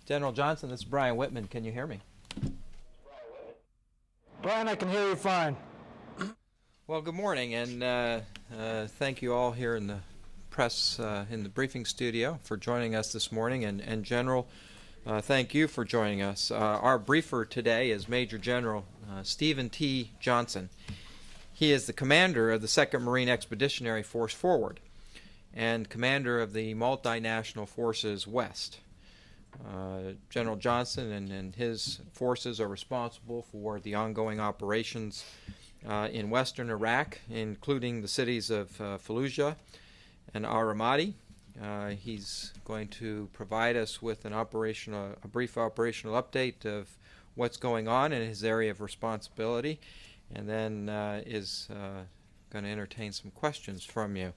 General Johnson, this is Brian Whitman. Can you hear me? Brian, I can hear you fine. Well, good morning, and thank you all here in the press, in the briefing studio for joining us this morning, and General, thank you for joining us. Our briefer today is Major General Stephen T. Johnson. He is the commander of the II Marine Expeditionary Force Forward and commander of the Multinational Forces West. General Johnson and his forces are responsible for the ongoing operations in western Iraq, including the cities of Fallujah and Al-Ramadi. He's going to provide us with a brief operational update of what's going on in his area of responsibility, and then is going to entertain some questions from you.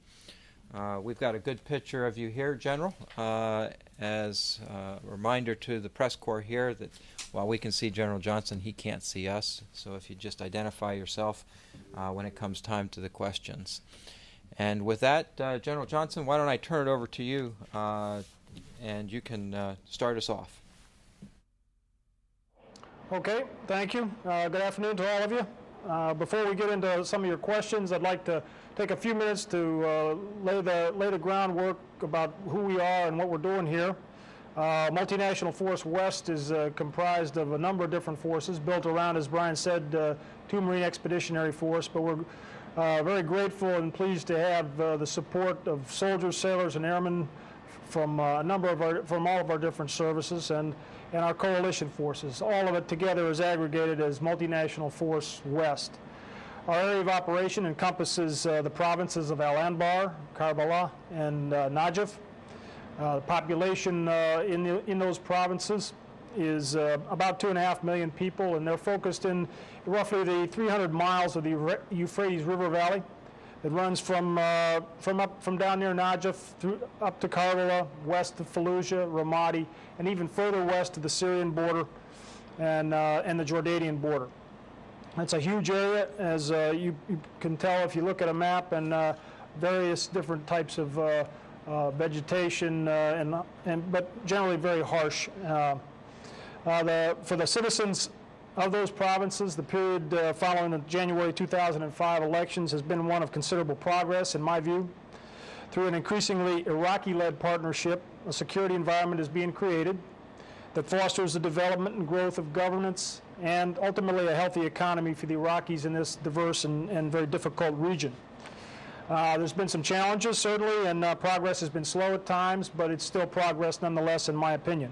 We've got a good picture of you here, General, as a reminder to the press corps here that while we can see General Johnson, he can't see us. So if you just identify yourself when it comes time to the questions. And with that, General Johnson, why don't I turn it over to you, and you can start us off. Okay, thank you. Good afternoon to all of you. Before we get into some of your questions, I'd like to take a few minutes to lay the groundwork about who we are and what we're doing here. Multinational Force West is comprised of a number of different forces built around, as Brian said, II Marine Expeditionary Force, but we're very grateful and pleased to have the support of soldiers, sailors, and airmen from from all of our different services and our coalition forces. All of it together is aggregated as Multinational Force West. Our area of operation encompasses the provinces of Al-Anbar, Karbala, and Najaf. The population in those provinces is about 2.5 million people, and they're focused in roughly the 300 miles of the Euphrates River Valley. It runs from down near Najaf up to Karbala, west to Fallujah, Ramadi, and even further west to the Syrian border and the Jordanian border. It's a huge area, as you can tell if you look at a map, and various different types of vegetation, but generally very harsh. For the citizens of those provinces, the period following the January 2005 elections has been one of considerable progress, in my view. Through an increasingly Iraqi-led partnership, a security environment is being created that fosters the development and growth of governance and ultimately a healthy economy for the Iraqis in this diverse and very difficult region. There's been some challenges, certainly, and progress has been slow at times, but it's still progress nonetheless, in my opinion.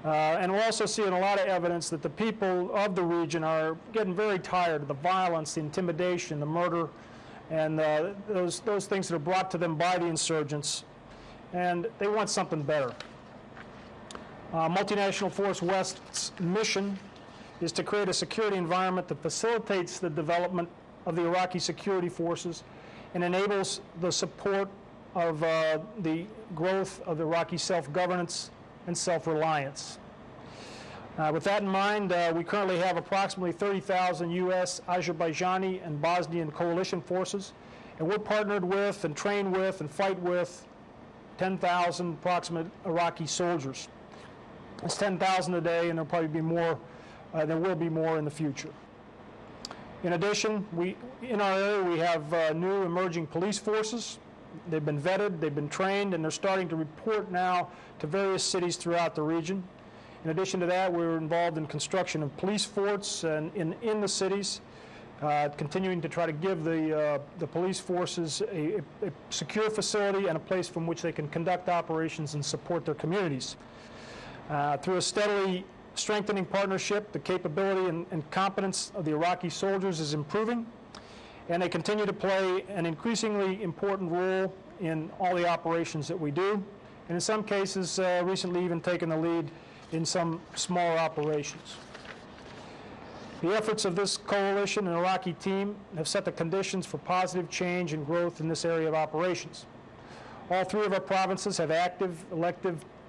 And we're also seeing a lot of evidence that the people of the region are getting very tired of the violence, the intimidation, the murder, and those things that are brought to them by the insurgents, and they want something better. Multinational Force West's mission is to create a security environment that facilitates the development of the Iraqi security forces and enables the support of the growth of Iraqi self-governance and self-reliance. With that in mind, we currently have approximately 30,000 U.S., Azerbaijani, and Bosnian coalition forces, and we're partnered with and trained with and fight with 10,000 approximate Iraqi soldiers. It's 10,000 a day, and there'll probably be more. There will be more in the future. In addition, in our area we have new emerging police forces. They've been vetted, they've been trained, and they're starting to report now to various cities throughout the region. In addition to that, we're involved in construction of police forts and in the cities, continuing to try to give the police forces a secure facility and a place from which they can conduct operations and support their communities. Through a steadily strengthening partnership, the capability and competence of the Iraqi soldiers is improving, and they continue to play an increasingly important role in all the operations that we do, and in some cases recently even taken the lead in some smaller operations. The efforts of this coalition and Iraqi team have set the conditions for positive change and growth in this area of operations. All three of our provinces have active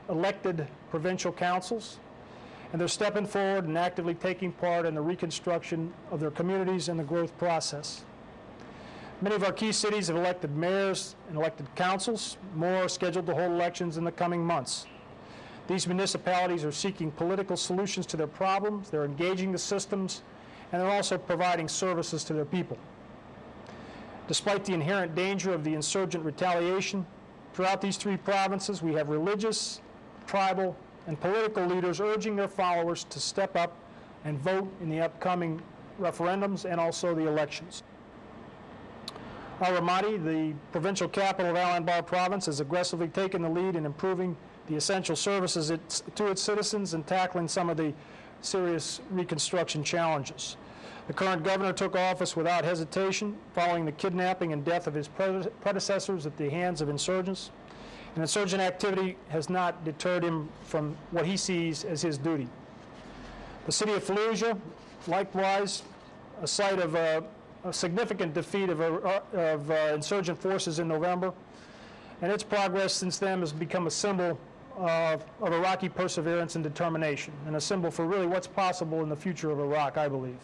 elected provincial councils, and they're stepping forward and actively taking part in the reconstruction of their communities and the growth process. Many of our key cities have elected mayors and elected councils. More are scheduled to hold elections in the coming months. These municipalities are seeking political solutions to their problems, they're engaging the systems, and they're also providing services to their people. Despite the inherent danger of the insurgent retaliation, throughout these three provinces we have religious, tribal, and political leaders urging their followers to step up and vote in the upcoming referendums and also the elections. Al-Ramadi, the provincial capital of Al-Anbar province, has aggressively taken the lead in improving the essential services to its citizens and tackling some of the serious reconstruction challenges. The current governor took office without hesitation following the kidnapping and death of his predecessors at the hands of insurgents. And insurgent activity has not deterred him from what he sees as his duty. The city of Fallujah, likewise, a site of a significant defeat of insurgent forces in November, and its progress since then has become a symbol of Iraqi perseverance and determination, and a symbol for really what's possible in the future of Iraq, I believe.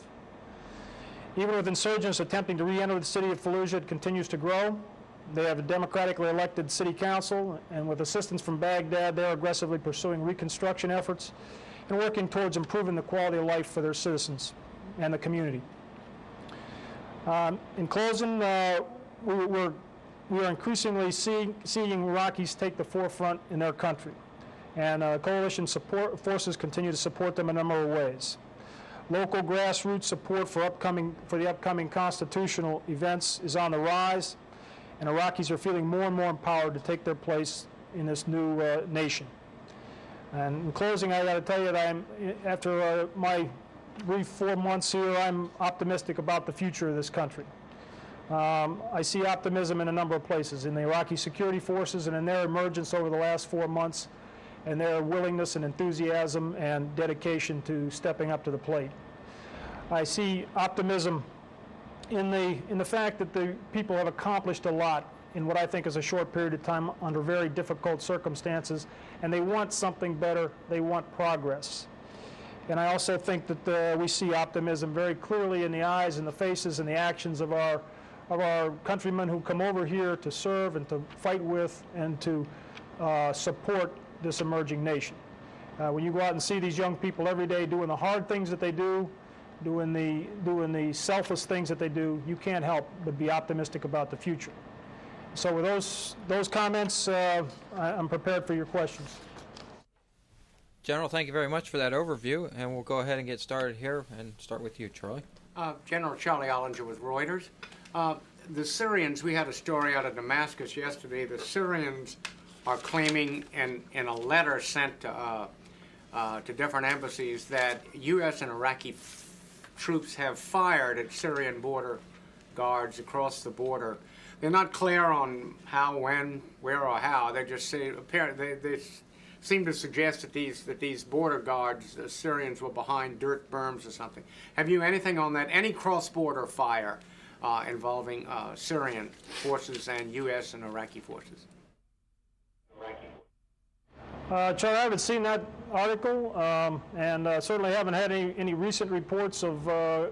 Even with insurgents attempting to re-enter the city of Fallujah, it continues to grow. They have a democratically elected city council, and with assistance from Baghdad, they're aggressively pursuing reconstruction efforts and working towards improving the quality of life for their citizens and the community. In closing, we are increasingly seeing Iraqis take the forefront in their country, and coalition forces continue to support them in a number of ways. Local grassroots support for the upcoming constitutional events is on the rise, and Iraqis are feeling more and more empowered to take their place in this new nation. And in closing, I got to tell you that after my brief 4 months here, I'm optimistic about the future of this country. I see optimism in a number of places, in the Iraqi security forces and in their emergence over the last 4 months, and their willingness and enthusiasm and dedication to stepping up to the plate. I see optimism in the fact that the people have accomplished a lot in what I think is a short period of time under very difficult circumstances, and they want something better, they want progress. And I also think that we see optimism very clearly in the eyes and the faces and the actions of our countrymen who come over here to serve and to fight with and to support this emerging nation. When you go out and see these young people every day doing the hard things that they do, doing the selfless things that they do, you can't help but be optimistic about the future. So with those comments, I'm prepared for your questions. General, thank you very much for that overview, and we'll go ahead and get started here and start with you, Charlie. General Charlie Ollinger with Reuters. The Syrians, we had a story out of Damascus yesterday. The Syrians are claiming in a letter sent to different embassies that U.S. and Iraqi troops have fired at Syrian border guards across the border. They're not clear on how, when, where, or how. They just say they seem to suggest that these border guards, the Syrians, were behind dirt berms or something. Have you anything on that? Any cross-border fire involving Syrian forces and U.S. and Iraqi forces? Charlie, I haven't seen that article, and certainly haven't had any recent reports of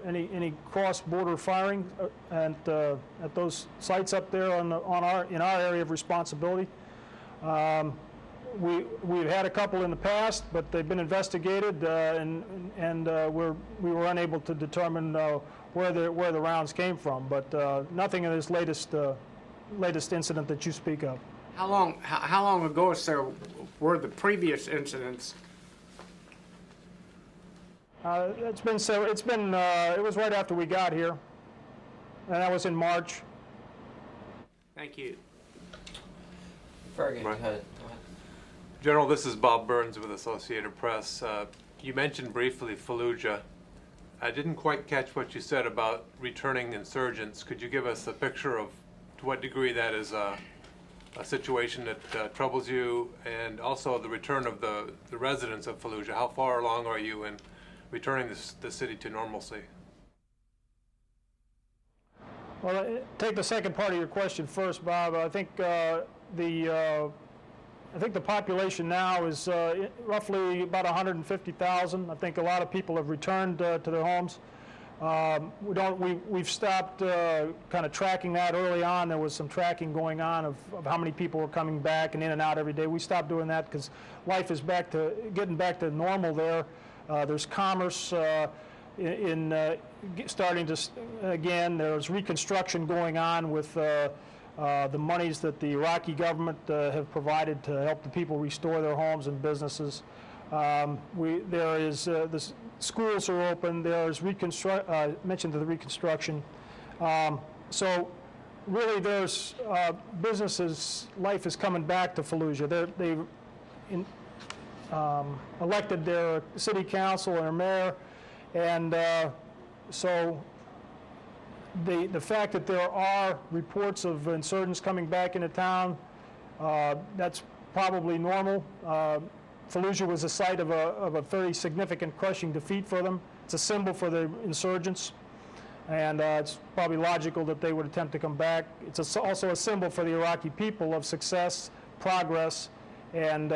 any cross-border firing at those sites up there in our area of responsibility. We've had a couple in the past, but they've been investigated, and we were unable to determine where the rounds came from. But nothing in this latest incident that you speak of. How long ago, sir, were the previous incidents? It was right after we got here, and that was in March. Thank you. Very good. Right. Go ahead. General, this is Bob Burns with Associated Press. You mentioned briefly Fallujah. I didn't quite catch what you said about returning insurgents. Could you give us a picture of to what degree that is a situation that troubles you, and also the return of the residents of Fallujah? How far along are you in returning the city to normalcy? Well, take the second part of your question first, Bob. I think the population now is roughly about 150,000. I think a lot of people have returned to their homes. We've stopped kind of tracking that early on. There was some tracking going on of how many people were coming back and in and out every day. We stopped doing that because life is getting back to normal there. There's commerce starting to, again, there's reconstruction going on with the monies that the Iraqi government have provided to help the people restore their homes and businesses. The schools are open. There's mentioned the reconstruction. So really, there's businesses. Life is coming back to Fallujah. They've elected their city council and their mayor, and so the fact that there are reports of insurgents coming back into town, that's probably normal. Fallujah was the site of a very significant crushing defeat for them. It's a symbol for the insurgents, and it's probably logical that they would attempt to come back. It's also a symbol for the Iraqi people of success, progress, and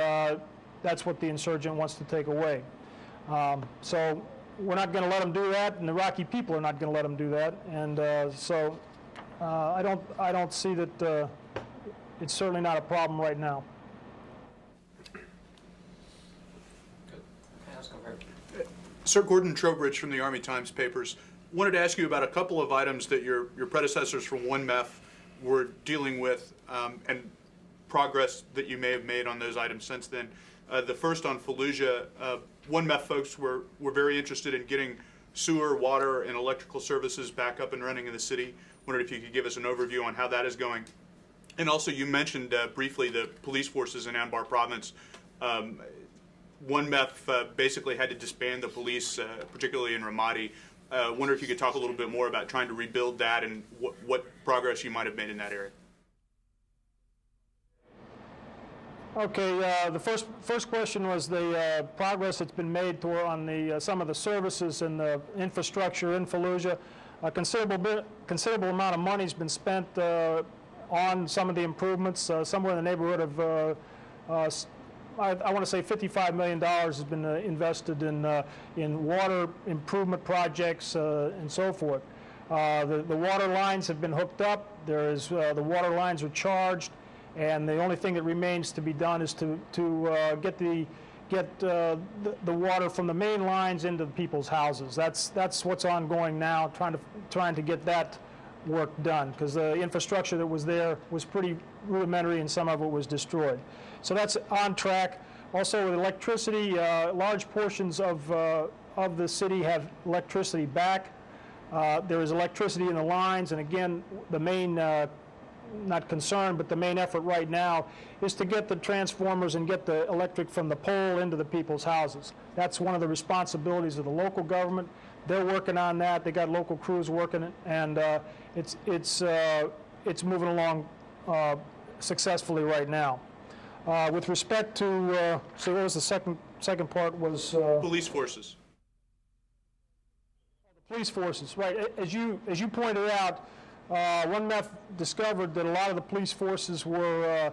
that's what the insurgent wants to take away. So we're not going to let them do that, and the Iraqi people are not going to let them do that. And I don't see that it's certainly not a problem right now. Sir Gordon Trowbridge from the Army Times papers. Wanted to ask you about a couple of items that your predecessors from 1 MEF were dealing with and progress that you may have made on those items since then. The first on Fallujah, 1 MEF folks were very interested in getting sewer, water, and electrical services back up and running in the city. Wondered if you could give us an overview on how that is going. And also you mentioned briefly the police forces in Anbar province. 1 MEF basically had to disband the police, particularly in Ramadi. Wonder if you could talk a little bit more about trying to rebuild that and what progress you might have made in that area. Okay, the first question was the progress that's been made on some of the services and the infrastructure in Fallujah. A considerable amount of money has been spent on some of the improvements, somewhere in the neighborhood of I want to say $55 million has been invested in water improvement projects and so forth. The water lines have been hooked up. The water lines are charged, and the only thing that remains to be done is to get the water from the main lines into the people's houses. That's what's ongoing now, trying to get that work done, because the infrastructure that was there was pretty rudimentary and some of it was destroyed. So that's on track. Also with electricity, large portions of the city have electricity back. There is electricity in the lines, and again, the main, not concern, but the main effort right now is to get the transformers and get the electric from the pole into the people's houses. That's one of the responsibilities of the local government. They're working on that. They got local crews working it, and it's moving along successfully right now. With respect to, so what was the second part was? Police forces. The police forces, right. As you pointed out, 1 MEF discovered that a lot of the police forces were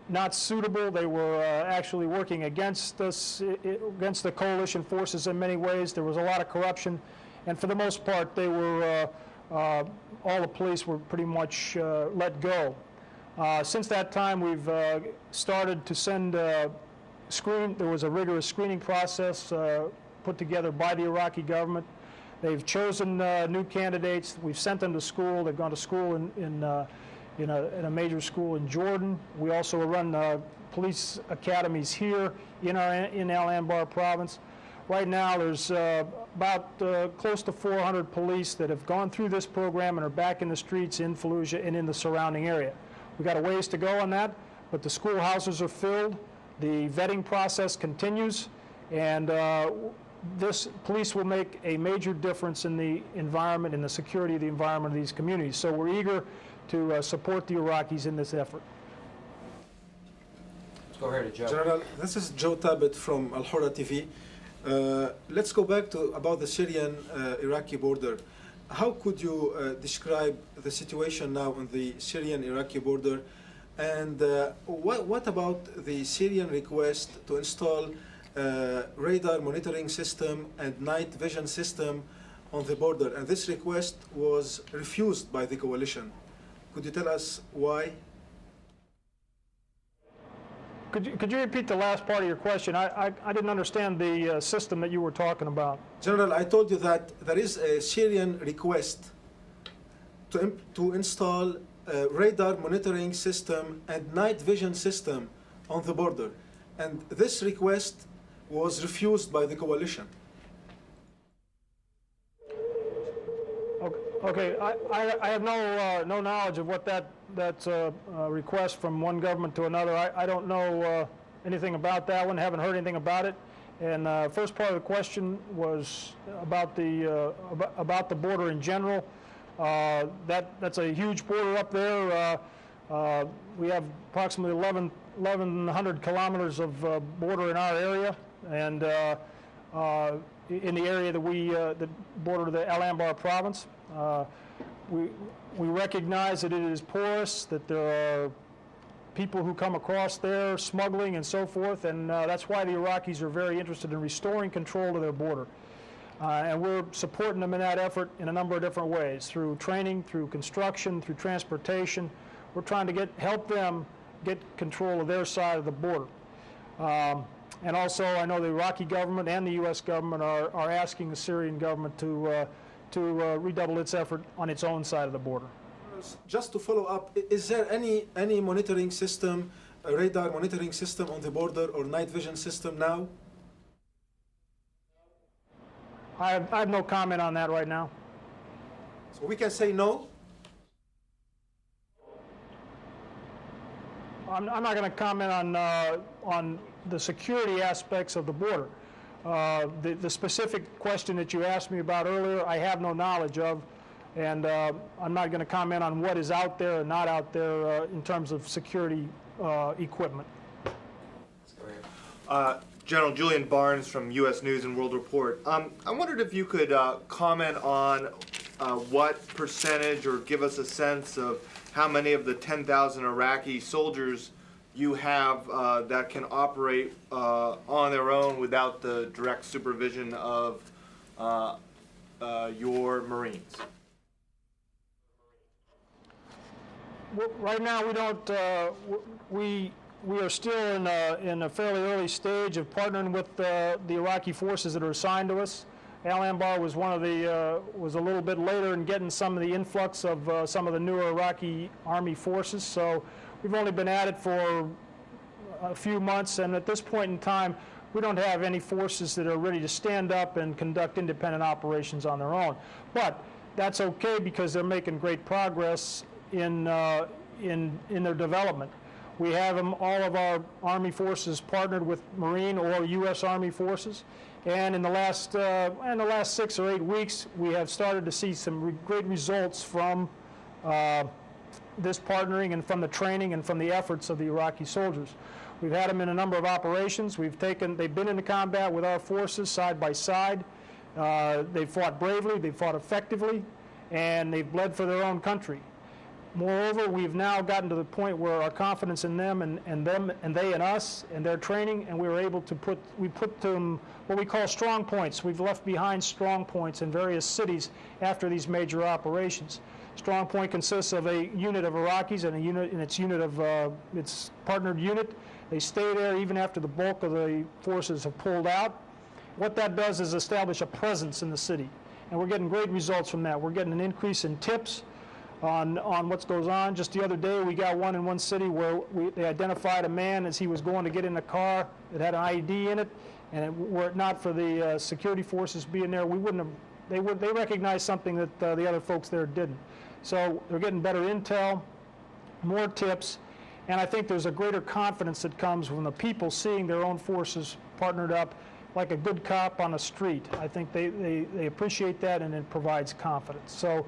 not suitable. They were actually working against us, against the coalition forces in many ways. There was a lot of corruption, and for the most part, they were all the police were pretty much let go. Since that time, we've started to send screen. There was a rigorous screening process put together by the Iraqi government. They've chosen new candidates. We've sent them to school. They've gone to school in a major school in Jordan. We also run police academies here in Al Anbar province. Right now, there's about close to 400 police that have gone through this program and are back in the streets in Fallujah and in the surrounding area. We've got a ways to go on that, but the schoolhouses are filled. The vetting process continues, and this police will make a major difference in the environment, in the security of the environment of these communities. So we're eager to support the Iraqis in this effort. Let's go here to Joe. General, this is Joe Tabet from Al Hura TV. Let's go back to about the Syrian-Iraqi border. How could you describe the situation now on the Syrian-Iraqi border, and what about the Syrian request to install radar monitoring system and night vision system on the border, and this request was refused by the coalition. Could you tell us why? Could you repeat the last part of your question? I didn't understand the system that you were talking about. General, I told you that there is a Syrian request to install a radar monitoring system and night vision system on the border. And this request was refused by the coalition. Okay, I have no knowledge of what that's a request from one government to another. I don't know anything about that one. Haven't heard anything about it. And first part of the question was about the border in general. That's a huge border up there. We have approximately 1,100 kilometers of border in our area, and in the area that border the Al-Anbar province. We recognize that it is porous, that there are people who come across there, smuggling and so forth, and that's why the Iraqis are very interested in restoring control to their border. And we're supporting them in that effort in a number of different ways, through training, through construction, through transportation. We're trying to help them get control of their side of the border. And also, I know the Iraqi government and the U.S. government are asking the Syrian government to redouble its effort on its own side of the border. Just to follow up, is there any monitoring system, a radar monitoring system on the border or night vision system now? I have no comment on that right now. So we can say no? I'm not going to comment on the security aspects of the border. The specific question that you asked me about earlier, I have no knowledge of, and I'm not going to comment on what is out there and not out there in terms of security equipment. General Julian Barnes from U.S. News and World Report. I wondered if you could comment on what percentage or give us a sense of how many of the 10,000 Iraqi soldiers you have that can operate on their own without the direct supervision of your Marines. Well, right now, we don't. We are still in a fairly early stage of partnering with the Iraqi forces that are assigned to us. Al-Anbar was was a little bit later in getting some of the influx of some of the newer Iraqi Army forces. So we've only been at it for a few months, and at this point in time, we don't have any forces that are ready to stand up and conduct independent operations on their own. But that's okay because they're making great progress in their development. We have all of our Army forces partnered with Marine or U.S. Army forces, and in the last 6 or 8 weeks, we have started to see some great results from this partnering and from the training and from the efforts of the Iraqi soldiers. We've had them in a number of operations. They've been into combat with our forces side by side. They've fought bravely, they've fought effectively, and they've bled for their own country. Moreover, we've now gotten to the point where our confidence in them and they in us and their training, and we were able to put them what we call strong points. We've left behind strong points in various cities after these major operations. Strong point consists of a unit of Iraqis and its partnered unit. They stay there even after the bulk of the forces have pulled out. What that does is establish a presence in the city, and we're getting great results from that. We're getting an increase in tips on what goes on. Just the other day, we got one in one city where they identified a man as he was going to get in a car that had an ID in it, and were it not for the security forces being there, we wouldn't have. They recognized something that the other folks there didn't. So they're getting better intel, more tips, and I think there's a greater confidence that comes from the people seeing their own forces partnered up like a good cop on a street. I think they appreciate that, and it provides confidence. So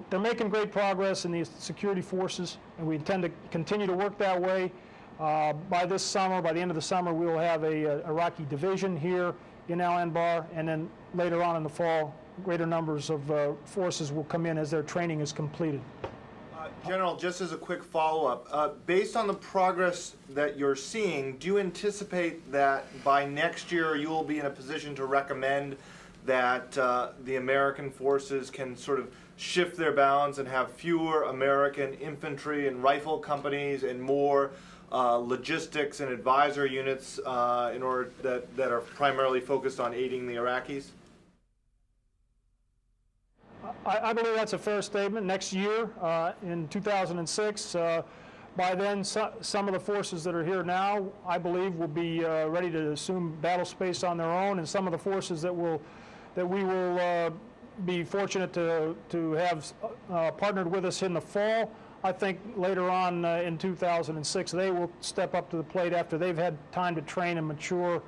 they're making great progress in the security forces, and we intend to continue to work that way. By this summer, by the end of the summer, we will have a Iraqi division here in Al-Anbar, and then later on in the fall, greater numbers of forces will come in as their training is completed. General, just as a quick follow-up, based on the progress that you're seeing, do you anticipate that by next year you will be in a position to recommend that the American forces can sort of shift their balance and have fewer American infantry and rifle companies and more logistics and advisor units in order that are primarily focused on aiding the Iraqis? I believe that's a fair statement. Next year, in 2006, by then, some of the forces that are here now, I believe, will be ready to assume battle space on their own, and some of the forces that we will be fortunate to have partnered with us in the fall, I think later on in 2006, they will step up to the plate after they've had time to train and mature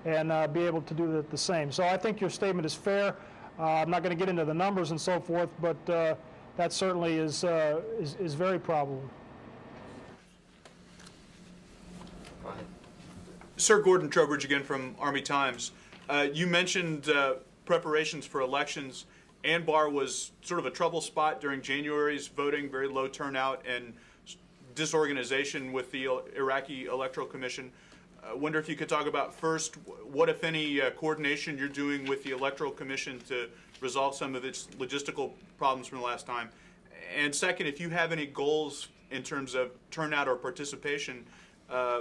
and be able to do the same. So I think your statement is fair. I'm not going to get into the numbers and so forth, but that certainly is very probable. Sir Gordon Trowbridge again from Army Times. You mentioned preparations for elections. Anbar was sort of a trouble spot during January's voting, very low turnout and disorganization with the Iraqi Electoral Commission. I wonder if you could talk about first, what, if any, coordination you're doing with the Electoral Commission to resolve some of its logistical problems from the last time. And second, if you have any goals in terms of turnout or participation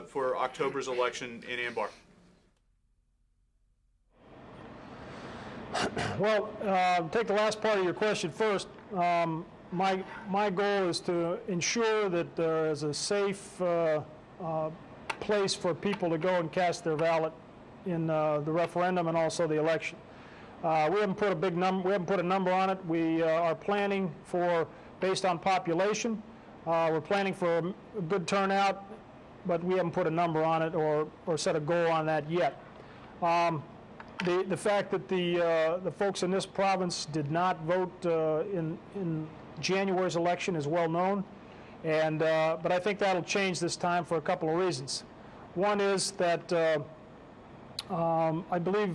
for October's election in Anbar. Well, take the last part of your question first. My goal is to ensure that there is a safe place for people to go and cast their ballot in the referendum and also the election. We haven't put a big number. We haven't put a number on it. We are planning for, based on population, we're planning for a good turnout, but we haven't put a number on it or set a goal on that yet. The fact that the folks in this province did not vote in January's election is well known, and but I think that'll change this time for a couple of reasons. One is that I believe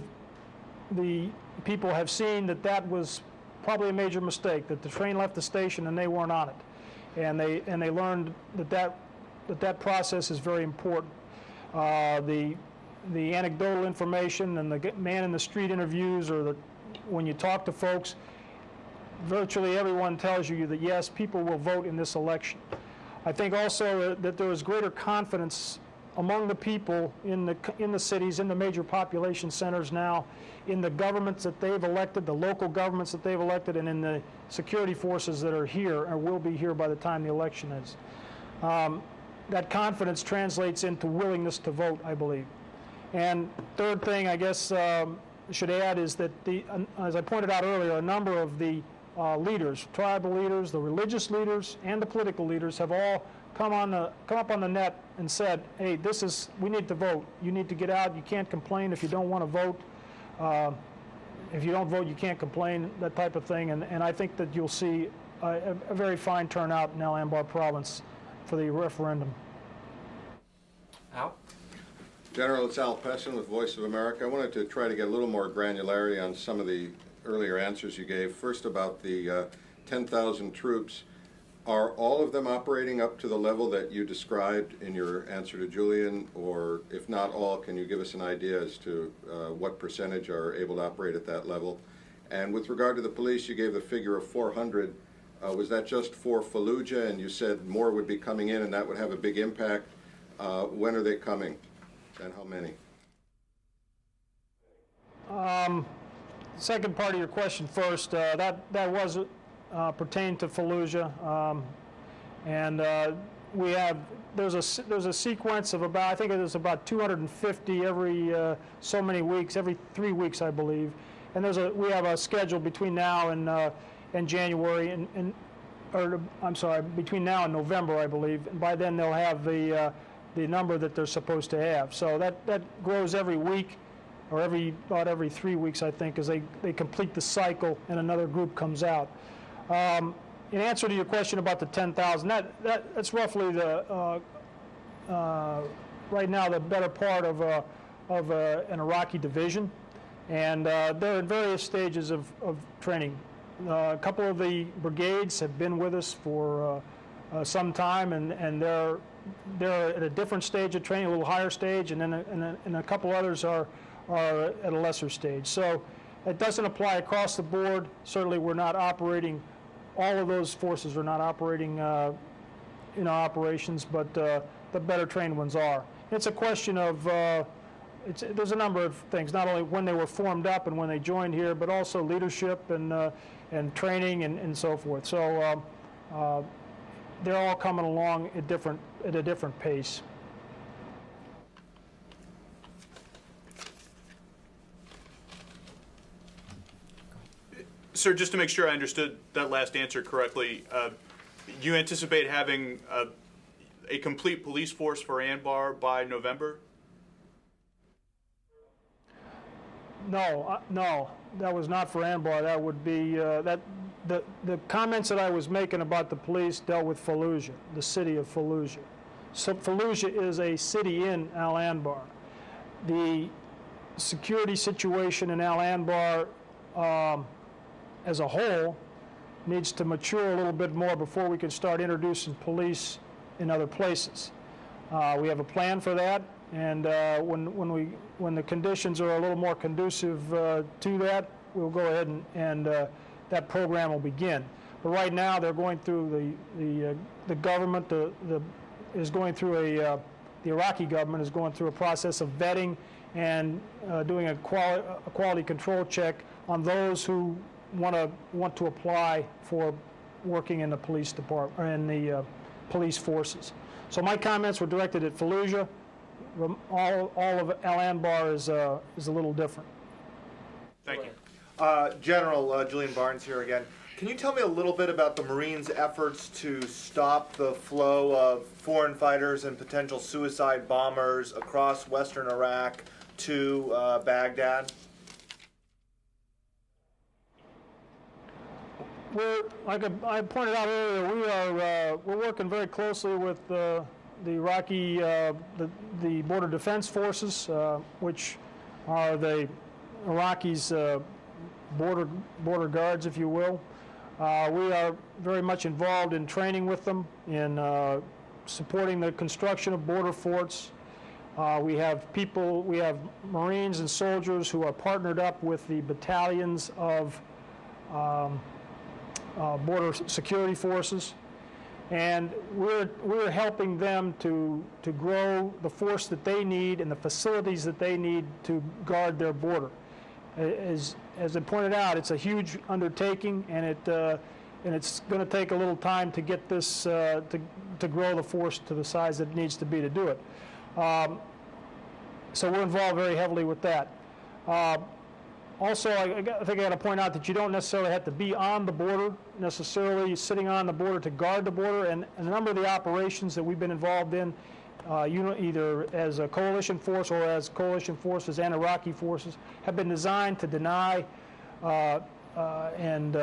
the people have seen that was probably a major mistake, that the train left the station and they weren't on it, and they learned that process is very important. The anecdotal information and the man in the street interviews, or when you talk to folks, virtually everyone tells you that yes, people will vote in this election. I think also that there is greater confidence among the people in the cities, in the major population centers now, in the governments that they've elected, the local governments that they've elected, and in the security forces that are here or will be here by the time the election is. That confidence translates into willingness to vote, I believe. And third thing, I guess, should add is that, as I pointed out earlier, a number of the leaders, tribal leaders, the religious leaders, and the political leaders have all come up on the net and said, hey, we need to vote. You need to get out. You can't complain if you don't want to vote. If you don't vote, you can't complain, that type of thing. And I think that you'll see a very fine turnout in Anbar province for the referendum. Al? General, it's Al Pessin with Voice of America. I wanted to try to get a little more granularity on some of the earlier answers you gave. First, about the 10,000 troops. Are all of them operating up to the level that you described in your answer to Julian? Or if not all, can you give us an idea as to what percentage are able to operate at that level? And with regard to the police, you gave the figure of 400. Was that just for Fallujah? And you said more would be coming in and that would have a big impact. When are they coming? And how many? Second part of your question first. That was pertained to Fallujah, and there's a sequence of about, I think it is about 250 every so many weeks, every 3 weeks, I believe. And we have a schedule between now and January, between now and November, I believe. And by then they'll have the number that they're supposed to have. So that grows every week, or about every 3 weeks, I think, as they complete the cycle and another group comes out. In answer to your question about the 10,000, that's roughly right now the better part of an Iraqi division, and they're in various stages of training. A couple of the brigades have been with us for some time, and they're at a different stage of training, a little higher stage, and then a couple others are at a lesser stage. So It doesn't apply across the board. Certainly, we're not operating, all of those forces are not operating in our operations, but the better trained ones are. It's a question of, there's a number of things, not only when they were formed up and when they joined here, but also leadership and training and so forth. So they're all coming along at a different pace. Sir, just to make sure I understood that last answer correctly, you anticipate having a complete police force for Anbar by November? No, no, that was not for Anbar. That would be the comments that I was making about the police dealt with Fallujah, the city of Fallujah. So Fallujah is a city in Al Anbar. The security situation in Al Anbar as a whole needs to mature a little bit more before we can start introducing police in other places. We have a plan for that, and when the conditions are a little more conducive to that, we'll go ahead and that program will begin. But right now, they're going through the government is going through the Iraqi government is going through a process of vetting and doing a quality control check on those who want to apply for working in the police department or in the police forces. So my comments were directed at Fallujah. All of Al Anbar is a little different. Thank you. General Julian Barnes here again. Can you tell me a little bit about the Marines' efforts to stop the flow of foreign fighters and potential suicide bombers across western Iraq to Baghdad? Like I pointed out earlier, we're working very closely with the Iraqi the Border Defense Forces, which are the Iraqis' border guards, if you will. We are very much involved in training with them, in supporting the construction of border forts. We have Marines and soldiers who are partnered up with the battalions of border security forces, and we're helping them to grow the force that they need and the facilities that they need to guard their border. As I pointed out, it's a huge undertaking, and it's going to take a little time to get this to grow the force to the size that it needs to be to do it. So we're involved very heavily with that. Also, I think I got to point out that you don't necessarily have to be on the border, necessarily sitting on the border to guard the border, and a number of the operations that we've been involved in, either as a coalition force or as coalition forces and Iraqi forces, have been designed to deny and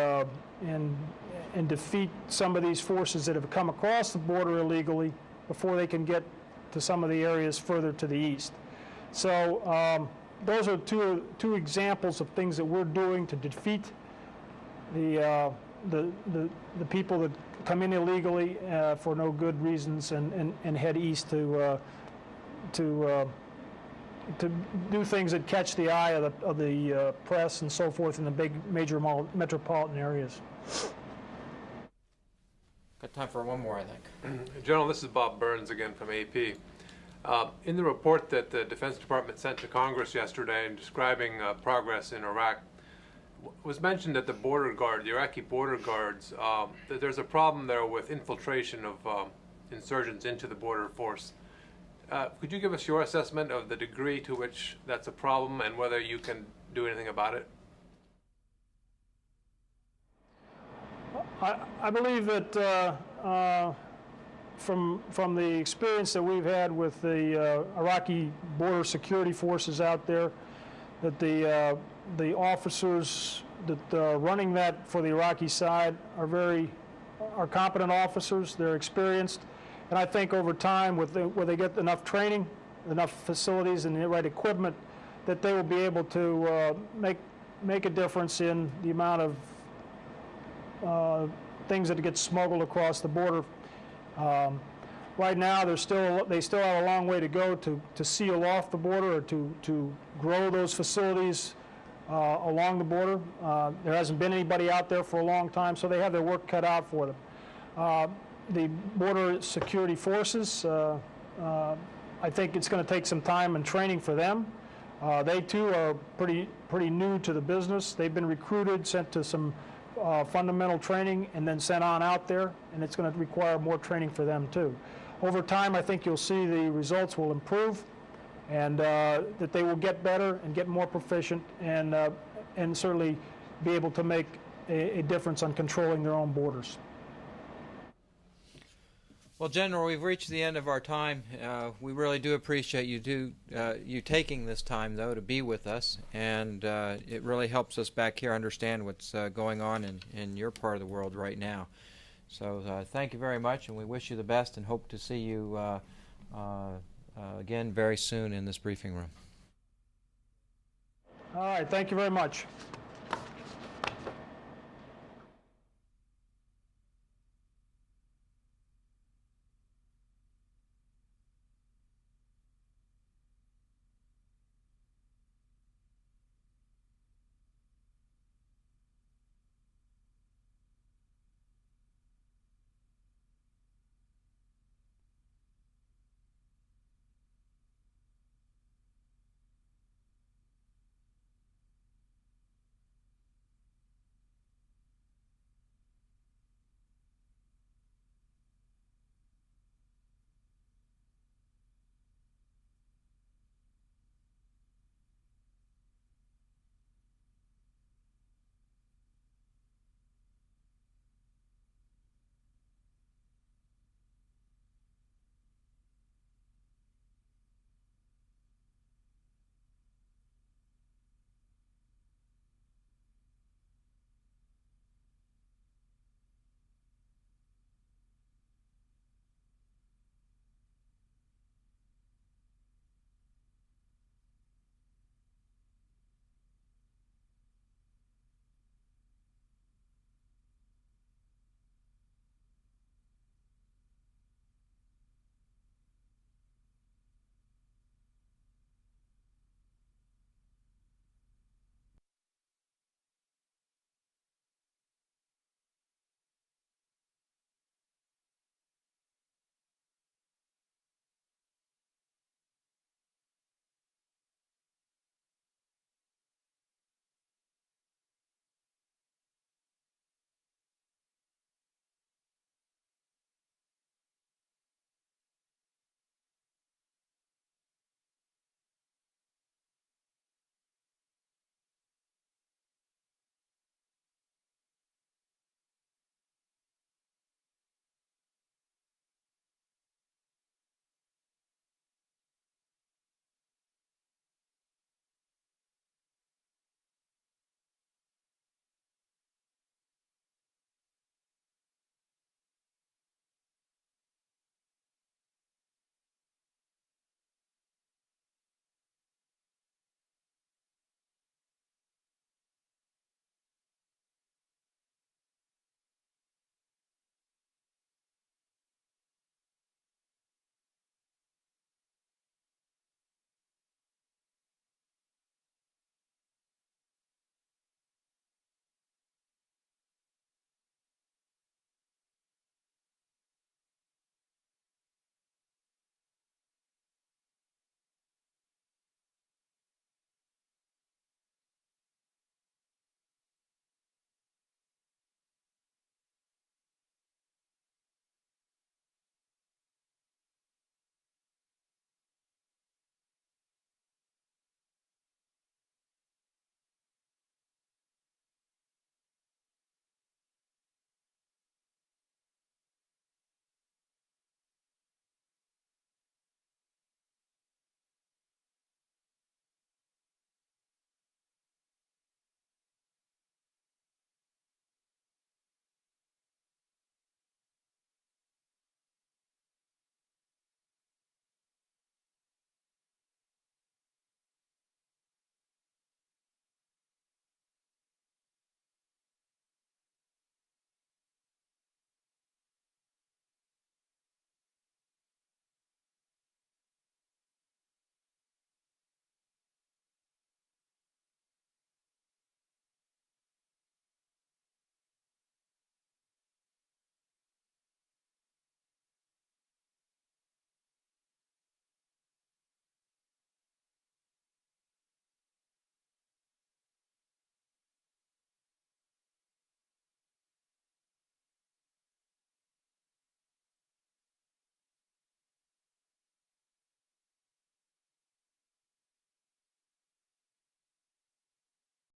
defeat some of these forces that have come across the border illegally before they can get to some of the areas further to the east. So those are two examples of things that we're doing to defeat the people that come in illegally for no good reasons and head east to do things that catch the eye of the press and so forth in the big major metropolitan areas. Got time for one more, I think. General, this is Bob Burns again from AP. In the report that the Defense Department sent to Congress yesterday in describing progress in Iraq, was mentioned that the border guard, the Iraqi border guards, that there's a problem there with infiltration of insurgents into the border force. Could you give us your assessment of the degree to which that's a problem and whether you can do anything about it? I believe that from the experience that we've had with the Iraqi border security forces out there, that the officers that are running that for the Iraqi side are competent officers. They're experienced, and I think over time, where they get enough training, enough facilities, and the right equipment, that they will be able to make a difference in the amount of things that get smuggled across the border. Right now, they still have a long way to go to seal off the border or to grow those facilities along the border. There hasn't been anybody out there for a long time, so they have their work cut out for them. The Border Security Forces, I think it's going to take some time and training for them. They too are pretty new to the business. They've been recruited, sent to some fundamental training, and then sent on out there, and it's going to require more training for them too. Over time, I think you'll see the results will improve, and that they will get better and get more proficient, and certainly be able to make a difference on controlling their own borders. Well, General, we've reached the end of our time. We really do appreciate you taking this time, though, to be with us, and it really helps us back here understand what's going on in your part of the world right now. So thank you very much, and we wish you the best and hope to see you again very soon in this briefing room. All right, thank you very much.